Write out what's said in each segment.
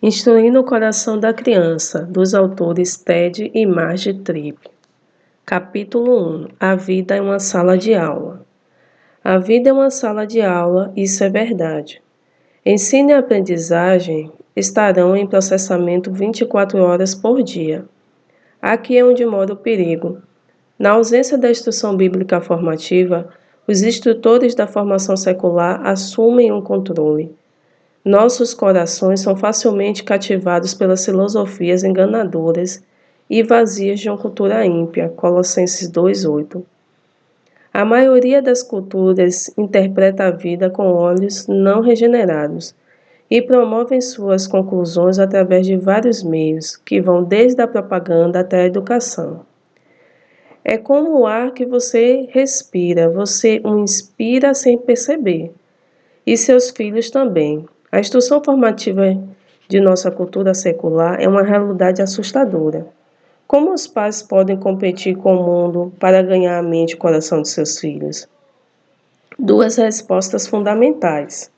Instruindo o Coração da Criança, dos autores Ted e Marge Tripp. Capítulo 1. A vida é uma sala de aula. A vida é uma sala de aula, isso é verdade. Ensino e aprendizagem estarão em processamento 24 horas por dia. Aqui é onde mora o perigo. Na ausência da instrução bíblica formativa, os instrutores da formação secular assumem um controle. Nossos corações são facilmente cativados pelas filosofias enganadoras e vazias de uma cultura ímpia. Colossenses 2:8. A maioria das culturas interpreta a vida com olhos não regenerados e promovem suas conclusões através de vários meios, que vão desde a propaganda até a educação. É como o ar que você respira, você o inspira sem perceber. E seus filhos também. A instrução formativa de nossa cultura secular é uma realidade assustadora. Como os pais podem competir com o mundo para ganhar a mente e o coração de seus filhos? Duas respostas fundamentais.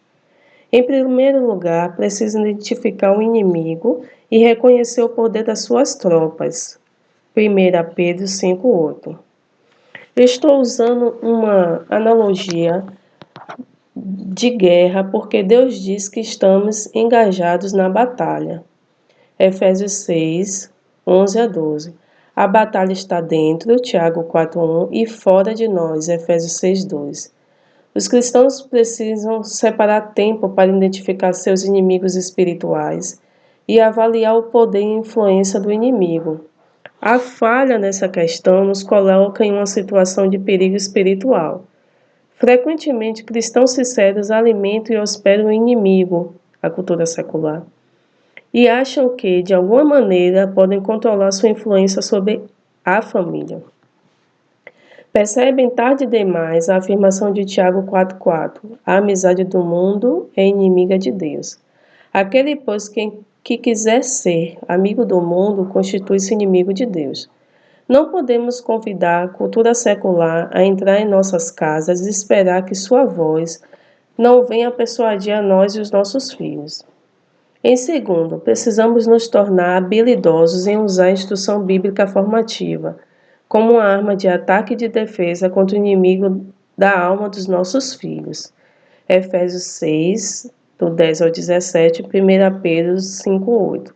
Em primeiro lugar, precisa identificar o inimigo e reconhecer o poder das suas tropas. 1 Pedro 5:8. Eu estou usando uma analogia de guerra, porque Deus diz que estamos engajados na batalha. Efésios 6:11-12. A batalha está dentro, Tiago 4:1, e fora de nós, Efésios 6:2. Os cristãos precisam separar tempo para identificar seus inimigos espirituais e avaliar o poder e influência do inimigo. A falha nessa questão nos coloca em uma situação de perigo espiritual. Frequentemente, cristãos sinceros alimentam e hospedam o inimigo, a cultura secular, e acham que, de alguma maneira, podem controlar sua influência sobre a família. Percebem tarde demais a afirmação de Tiago 4:4: a amizade do mundo é inimiga de Deus. Aquele, pois, que quiser ser amigo do mundo, constitui-se inimigo de Deus. Não podemos convidar a cultura secular a entrar em nossas casas e esperar que sua voz não venha persuadir a nós e os nossos filhos. Em segundo, precisamos nos tornar habilidosos em usar a instrução bíblica formativa como uma arma de ataque e de defesa contra o inimigo da alma dos nossos filhos. Efésios 6, do 10 ao 17, 1 Pedro 5:8.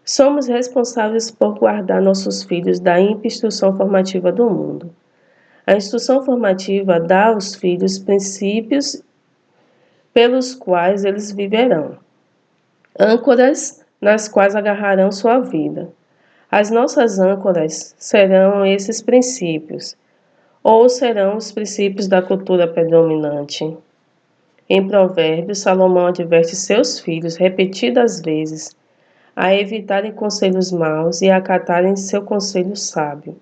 Somos responsáveis por guardar nossos filhos da ímpia instrução formativa do mundo. A instrução formativa dá aos filhos princípios pelos quais eles viverão, âncoras nas quais agarrarão sua vida. As nossas âncoras serão esses princípios, ou serão os princípios da cultura predominante. Em Provérbios, Salomão adverte seus filhos repetidas vezes a evitarem conselhos maus e a acatarem seu conselho sábio.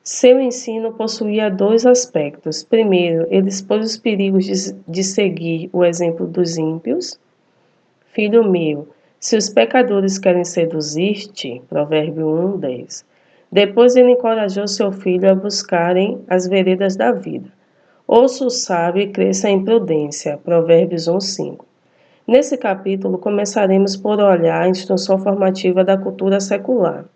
Seu ensino possuía dois aspectos. Primeiro, ele expôs os perigos de seguir o exemplo dos ímpios. Filho meu, se os pecadores querem seduzir-te, Provérbio 1:10. Depois ele encorajou seu filho a buscarem as veredas da vida. Ouça o sábio e cresça em prudência, Provérbios 1:5. Nesse capítulo, começaremos por olhar a instrução formativa da cultura secular.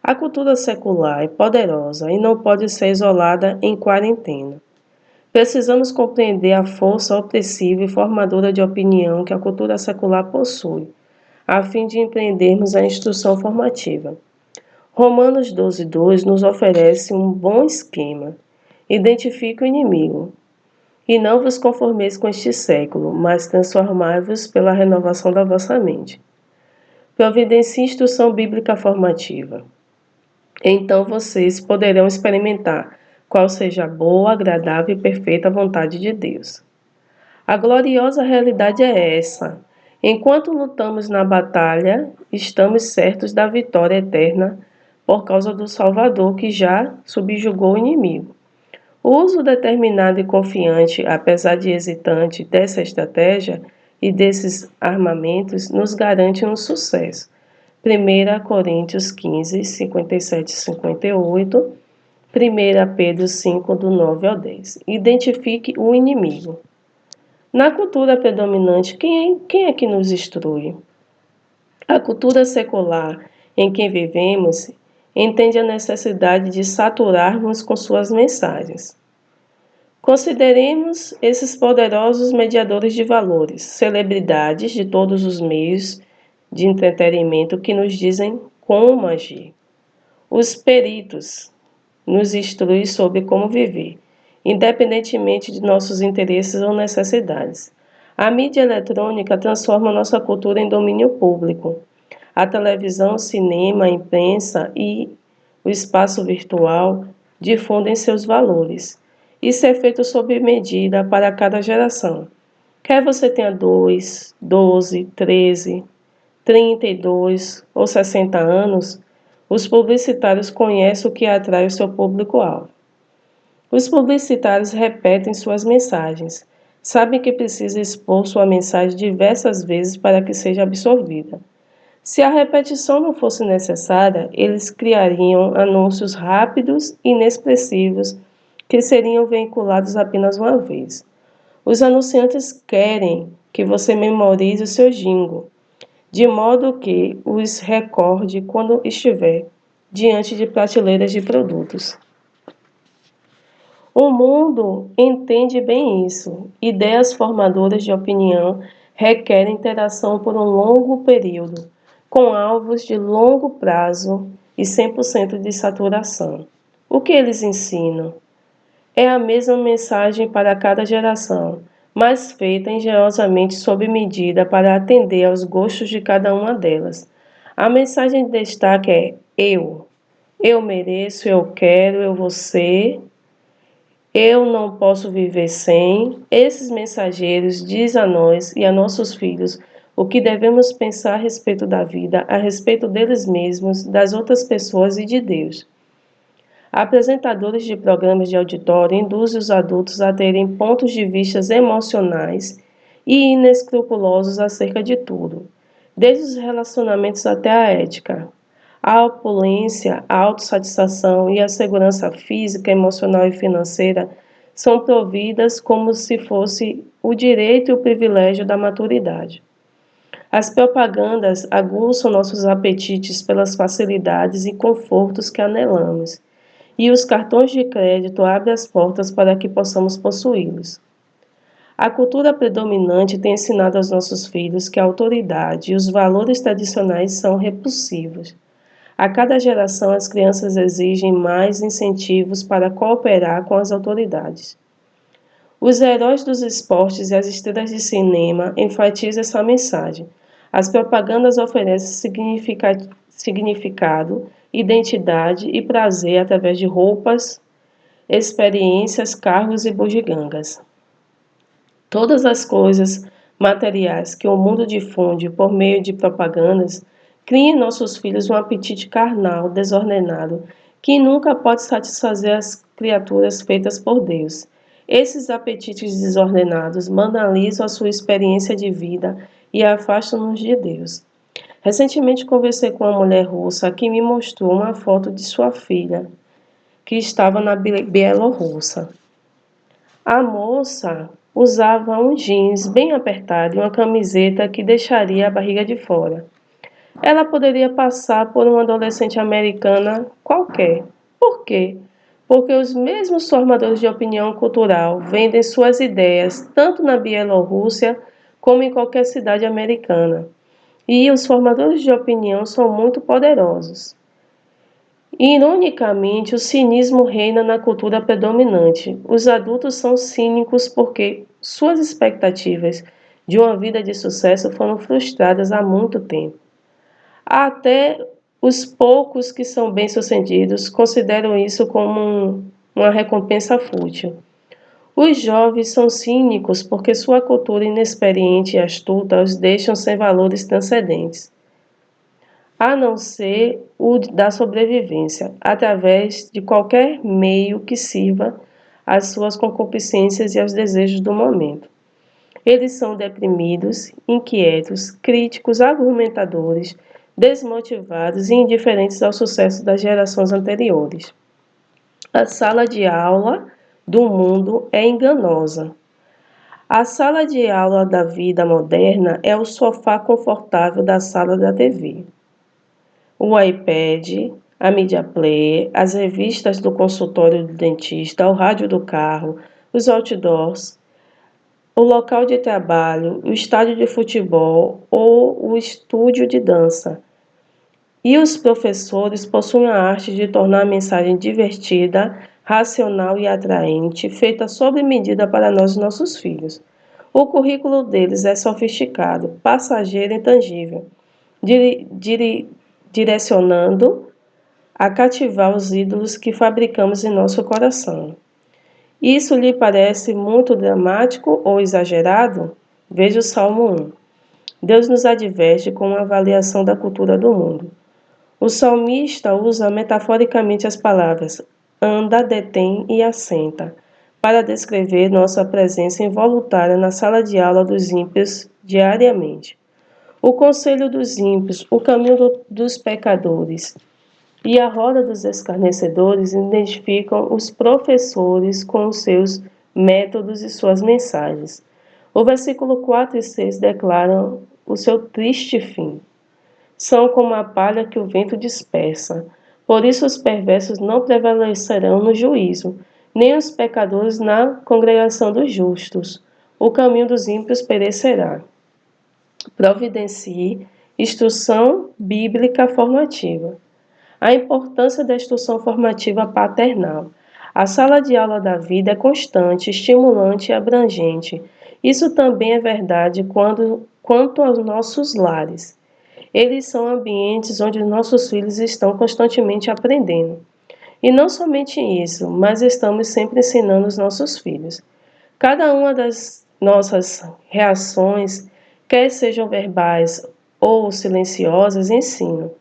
A cultura secular é poderosa e não pode ser isolada em quarentena. Precisamos compreender a força opressiva e formadora de opinião que a cultura secular possui, a fim de empreendermos a instrução formativa. Romanos 12:2 nos oferece um bom esquema. Identifique o inimigo. E não vos conformeis com este século, mas transformai-vos pela renovação da vossa mente. Providencie instrução bíblica formativa. Então vocês poderão experimentar qual seja a boa, agradável e perfeita vontade de Deus. A gloriosa realidade é essa. Enquanto lutamos na batalha, estamos certos da vitória eterna por causa do Salvador que já subjugou o inimigo. O uso determinado e confiante, apesar de hesitante, dessa estratégia e desses armamentos nos garante um sucesso. 1 Coríntios 15, 57 e 58, 1 Pedro 5, do 9 ao 10. Identifique o inimigo. Na cultura predominante, quem é que nos instrui? A cultura secular em que vivemos entende a necessidade de saturarmos com suas mensagens. Consideremos esses poderosos mediadores de valores, celebridades de todos os meios de entretenimento que nos dizem como agir. Os peritos nos instruem sobre como viver, independentemente de nossos interesses ou necessidades. A mídia eletrônica transforma nossa cultura em domínio público. A televisão, o cinema, a imprensa e o espaço virtual difundem seus valores. Isso é feito sob medida para cada geração. Quer você tenha 2, 12, 13, 32 ou 60 anos, os publicitários conhecem o que atrai o seu público-alvo. Os publicitários repetem suas mensagens, sabem que precisa expor sua mensagem diversas vezes para que seja absorvida. Se a repetição não fosse necessária, eles criariam anúncios rápidos e inexpressivos que seriam veiculados apenas uma vez. Os anunciantes querem que você memorize o seu jingle, de modo que os recorde quando estiver diante de prateleiras de produtos. O mundo entende bem isso. Ideias formadoras de opinião requerem interação por um longo período, com alvos de longo prazo e 100% de saturação. O que eles ensinam? É a mesma mensagem para cada geração, mas feita engenhosamente sob medida para atender aos gostos de cada uma delas. A mensagem de destaque é eu mereço, eu quero, eu vou ser, eu não posso viver sem. Esses mensageiros dizem a nós e a nossos filhos o que devemos pensar a respeito da vida, a respeito deles mesmos, das outras pessoas e de Deus. Apresentadores de programas de auditório induzem os adultos a terem pontos de vista emocionais e inescrupulosos acerca de tudo, desde os relacionamentos até a ética. A opulência, a autossatisfação e a segurança física, emocional e financeira são providas como se fosse o direito e o privilégio da maturidade. As propagandas aguçam nossos apetites pelas facilidades e confortos que anelamos, e os cartões de crédito abrem as portas para que possamos possuí-los. A cultura predominante tem ensinado aos nossos filhos que a autoridade e os valores tradicionais são repulsivos. A cada geração, as crianças exigem mais incentivos para cooperar com as autoridades. Os heróis dos esportes e as estrelas de cinema enfatizam essa mensagem. As propagandas oferecem significado, identidade e prazer através de roupas, experiências, carros e bugigangas. Todas as coisas materiais que o mundo difunde por meio de propagandas criam em nossos filhos um apetite carnal desordenado que nunca pode satisfazer as criaturas feitas por Deus. Esses apetites desordenados banalizam a sua experiência de vida e afastam-nos de Deus. Recentemente conversei com uma mulher russa que me mostrou uma foto de sua filha, que estava na Bielorrússia. A moça usava um jeans bem apertado e uma camiseta que deixaria a barriga de fora. Ela poderia passar por uma adolescente americana qualquer. Por quê? Porque os mesmos formadores de opinião cultural vendem suas ideias tanto na Bielorrússia como em qualquer cidade americana. E os formadores de opinião são muito poderosos. Ironicamente, o cinismo reina na cultura predominante. Os adultos são cínicos porque suas expectativas de uma vida de sucesso foram frustradas há muito tempo. Até os poucos que são bem-sucedidos consideram isso como uma recompensa fútil. Os jovens são cínicos porque sua cultura inexperiente e astuta os deixam sem valores transcendentes, a não ser o da sobrevivência, através de qualquer meio que sirva às suas concupiscências e aos desejos do momento. Eles são deprimidos, inquietos, críticos, argumentadores, desmotivados e indiferentes ao sucesso das gerações anteriores. A sala de aula do mundo é enganosa. A sala de aula da vida moderna é o sofá confortável da sala da TV. O iPad, a Media Player, as revistas do consultório do dentista, o rádio do carro, os outdoors, o local de trabalho, o estádio de futebol ou o estúdio de dança. E os professores possuem a arte de tornar a mensagem divertida, racional e atraente, feita sob medida para nós e nossos filhos. O currículo deles é sofisticado, passageiro e tangível, direcionando a cativar os ídolos que fabricamos em nosso coração. Isso lhe parece muito dramático ou exagerado? Veja o Salmo 1. Deus nos adverte com uma avaliação da cultura do mundo. O salmista usa metaforicamente as palavras anda, detém e assenta para descrever nossa presença involuntária na sala de aula dos ímpios diariamente. O conselho dos ímpios, o caminho dos pecadores e a roda dos escarnecedores identificam os professores com os seus métodos e suas mensagens. O versículo 4 e 6 declaram o seu triste fim. São como a palha que o vento dispersa. Por isso os perversos não prevalecerão no juízo, nem os pecadores na congregação dos justos. O caminho dos ímpios perecerá. Providencie instrução bíblica formativa. A importância da instrução formativa paternal. A sala de aula da vida é constante, estimulante e abrangente. Isso também é verdade quanto aos nossos lares. Eles são ambientes onde nossos filhos estão constantemente aprendendo. E não somente isso, mas estamos sempre ensinando os nossos filhos. Cada uma das nossas reações, quer sejam verbais ou silenciosas, ensino.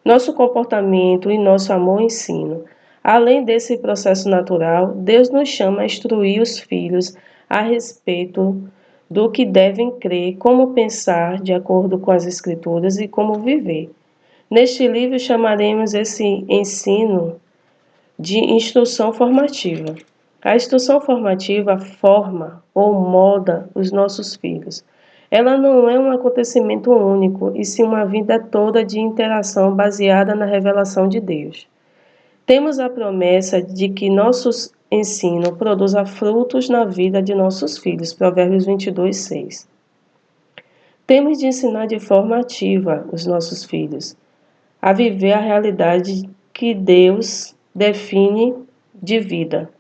Nosso comportamento e nosso amor ensino. Além desse processo natural, Deus nos chama a instruir os filhos a respeito do que devem crer, como pensar de acordo com as Escrituras e como viver. Neste livro chamaremos esse ensino de instrução formativa. A instrução formativa forma ou molda os nossos filhos. Ela não é um acontecimento único, e sim uma vida toda de interação baseada na revelação de Deus. Temos a promessa de que nosso ensino produza frutos na vida de nossos filhos. Provérbios 22, 6. Temos de ensinar de forma ativa os nossos filhos a viver a realidade que Deus define de vida.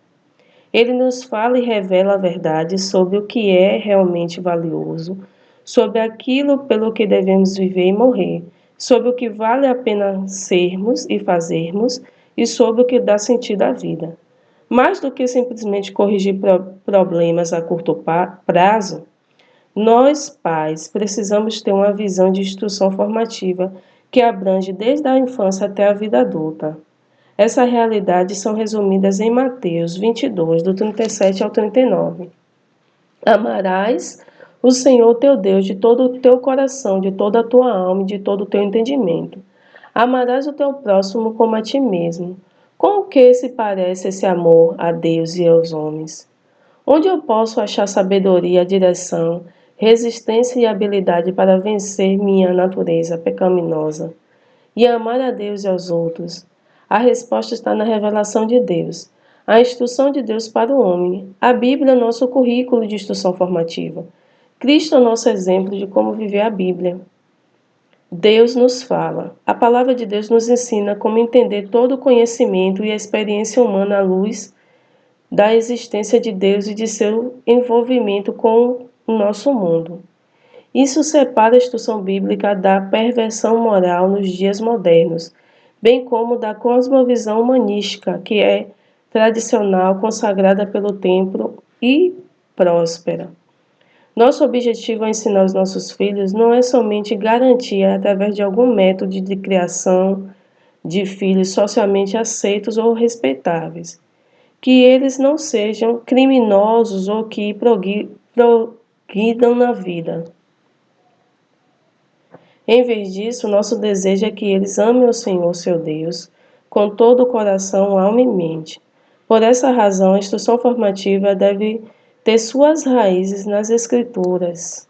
Ele nos fala e revela a verdade sobre o que é realmente valioso, sobre aquilo pelo que devemos viver e morrer, sobre o que vale a pena sermos e fazermos e sobre o que dá sentido à vida. Mais do que simplesmente corrigir problemas a curto prazo, nós, pais, precisamos ter uma visão de instrução formativa que abrange desde a infância até a vida adulta. Essas realidades são resumidas em Mateus 22, do 37 ao 39. Amarás o Senhor teu Deus de todo o teu coração, de toda a tua alma e de todo o teu entendimento. Amarás o teu próximo como a ti mesmo. Com o que se parece esse amor a Deus e aos homens? Onde eu posso achar sabedoria, direção, resistência e habilidade para vencer minha natureza pecaminosa e amar a Deus e aos outros? A resposta está na revelação de Deus, a instrução de Deus para o homem. A Bíblia é o nosso currículo de instrução formativa. Cristo é o nosso exemplo de como viver a Bíblia. Deus nos fala. A palavra de Deus nos ensina como entender todo o conhecimento e a experiência humana à luz da existência de Deus e de seu envolvimento com o nosso mundo. Isso separa a instrução bíblica da perversão moral nos dias modernos, bem como da cosmovisão humanística, que é tradicional, consagrada pelo tempo e próspera. Nosso objetivo ao ensinar os nossos filhos não é somente garantir, através de algum método de criação de filhos socialmente aceitos ou respeitáveis, que eles não sejam criminosos ou que progridam na vida. Em vez disso, nosso desejo é que eles amem o Senhor, seu Deus, com todo o coração, alma e mente. Por essa razão, a instrução formativa deve ter suas raízes nas Escrituras.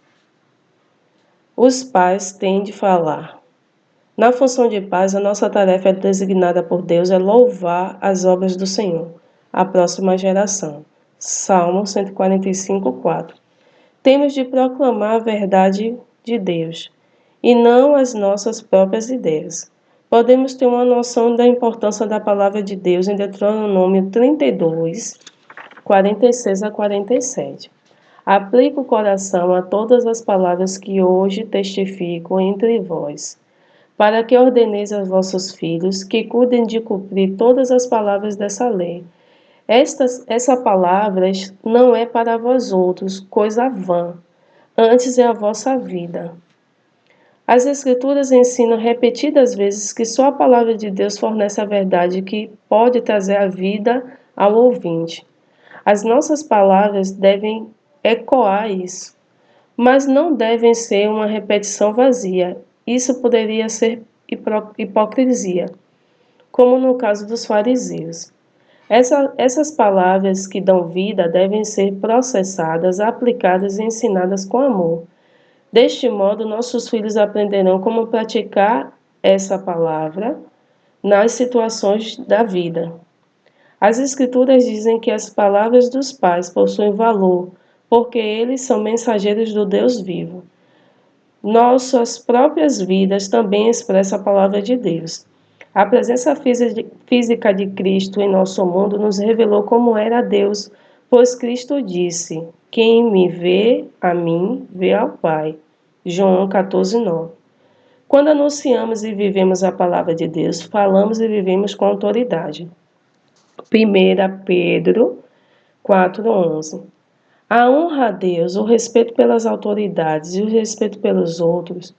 Os pais têm de falar. Na função de pais, a nossa tarefa designada por Deus é louvar as obras do Senhor, a próxima geração. Salmo 145, 4. Temos de proclamar a verdade de Deus e não as nossas próprias ideias. Podemos ter uma noção da importância da palavra de Deus em Deuteronômio 32, 46 a 47. Aplique o coração a todas as palavras que hoje testifico entre vós, para que ordeneis aos vossos filhos que cuidem de cumprir todas as palavras dessa lei. Essa palavra não é para vós outros, coisa vã, antes é a vossa vida. As Escrituras ensinam repetidas vezes que só a palavra de Deus fornece a verdade que pode trazer a vida ao ouvinte. As nossas palavras devem ecoar isso, mas não devem ser uma repetição vazia. Isso poderia ser hipocrisia, como no caso dos fariseus. Essas palavras que dão vida devem ser processadas, aplicadas e ensinadas com amor. Deste modo, nossos filhos aprenderão como praticar essa palavra nas situações da vida. As Escrituras dizem que as palavras dos pais possuem valor, porque eles são mensageiros do Deus vivo. Nossas próprias vidas também expressam a palavra de Deus. A presença física de Cristo em nosso mundo nos revelou como era Deus, pois Cristo disse: "Quem me vê a mim, vê ao Pai." João 14, 9. Quando anunciamos e vivemos a palavra de Deus, falamos e vivemos com autoridade. 1 Pedro 4:11. A honra a Deus, o respeito pelas autoridades e o respeito pelos outros,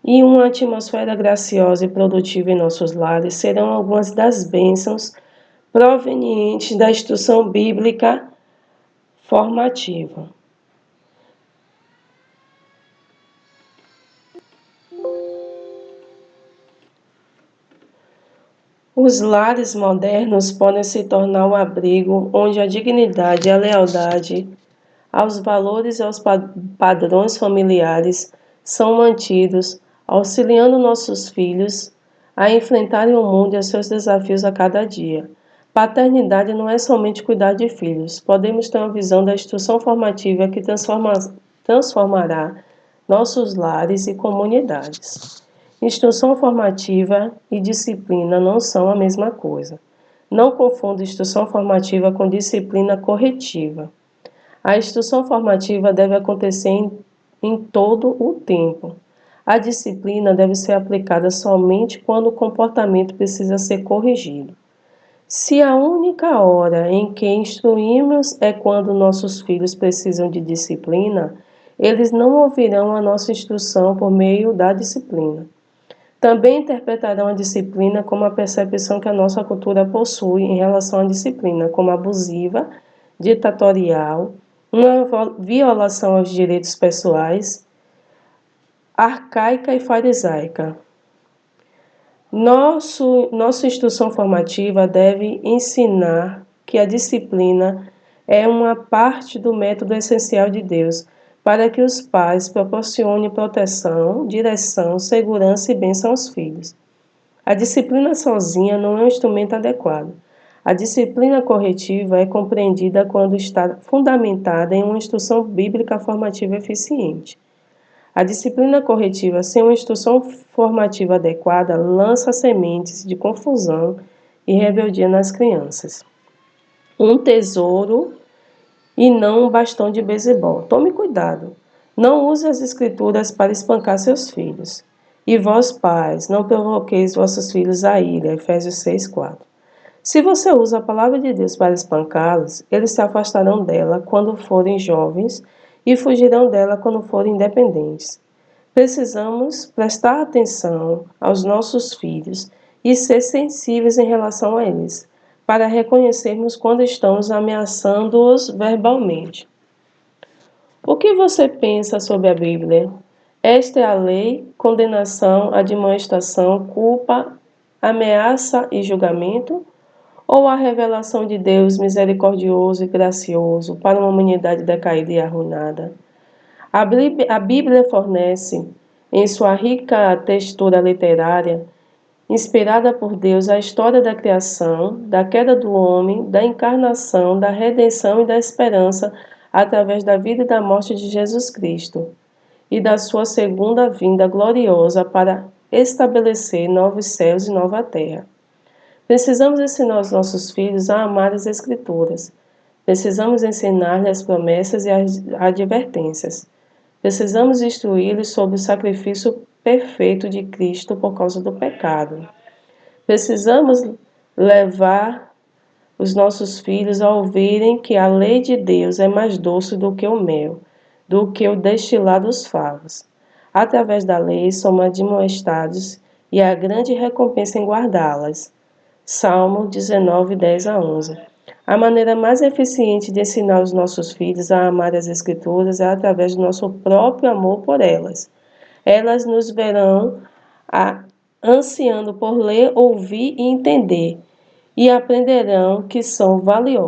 e uma atmosfera graciosa e produtiva em nossos lares serão algumas das bênçãos provenientes da instrução bíblica formativa. Os lares modernos podem se tornar um abrigo onde a dignidade e a lealdade aos valores e aos padrões familiares são mantidos, auxiliando nossos filhos a enfrentarem o mundo e os seus desafios a cada dia. Paternidade não é somente cuidar de filhos. Podemos ter uma visão da instrução formativa que transformará nossos lares e comunidades. Instrução formativa e disciplina não são a mesma coisa. Não confunda instrução formativa com disciplina corretiva. A instrução formativa deve acontecer em todo o tempo. A disciplina deve ser aplicada somente quando o comportamento precisa ser corrigido. Se a única hora em que instruímos é quando nossos filhos precisam de disciplina, eles não ouvirão a nossa instrução por meio da disciplina. Também interpretarão a disciplina como a percepção que a nossa cultura possui em relação à disciplina, como abusiva, ditatorial, uma violação aos direitos pessoais, arcaica e farisaica. Nossa instrução formativa deve ensinar que a disciplina é uma parte do método essencial de Deus, para que os pais proporcionem proteção, direção, segurança e bênção aos filhos. A disciplina sozinha não é um instrumento adequado. A disciplina corretiva é compreendida quando está fundamentada em uma instrução bíblica formativa eficiente. A disciplina corretiva sem uma instrução formativa adequada lança sementes de confusão e rebeldia nas crianças. Um tesouro e não um bastão de beisebol. Tome cuidado. Não use as escrituras para espancar seus filhos. E vós, pais, não provoqueis vossos filhos a ira. Efésios 6:4. Se você usa a palavra de Deus para espancá-los, eles se afastarão dela quando forem jovens e fugirão dela quando forem independentes. Precisamos prestar atenção aos nossos filhos e ser sensíveis em relação a eles, para reconhecermos quando estamos ameaçando-os verbalmente. O que você pensa sobre a Bíblia? Esta é a lei, condenação, admoestação, culpa, ameaça e julgamento? ou a revelação de Deus misericordioso e gracioso para uma humanidade decaída e arruinada. A Bíblia fornece, em sua rica textura literária, inspirada por Deus, a história da criação, da queda do homem, da encarnação, da redenção e da esperança através da vida e da morte de Jesus Cristo e da sua segunda vinda gloriosa para estabelecer novos céus e nova terra. Precisamos ensinar os nossos filhos a amar as Escrituras. Precisamos ensinar-lhes as promessas e as advertências. Precisamos instruí-los sobre o sacrifício perfeito de Cristo por causa do pecado. Precisamos levar os nossos filhos a ouvirem que a lei de Deus é mais doce do que o mel, do que o destilar dos favos. Através da lei somos admoestados e há grande recompensa em guardá-las. Salmo 19, 10-11. A maneira mais eficiente de ensinar os nossos filhos a amar as Escrituras é através do nosso próprio amor por elas. Elas nos verão ansiando por ler, ouvir e entender, e aprenderão que são valiosas.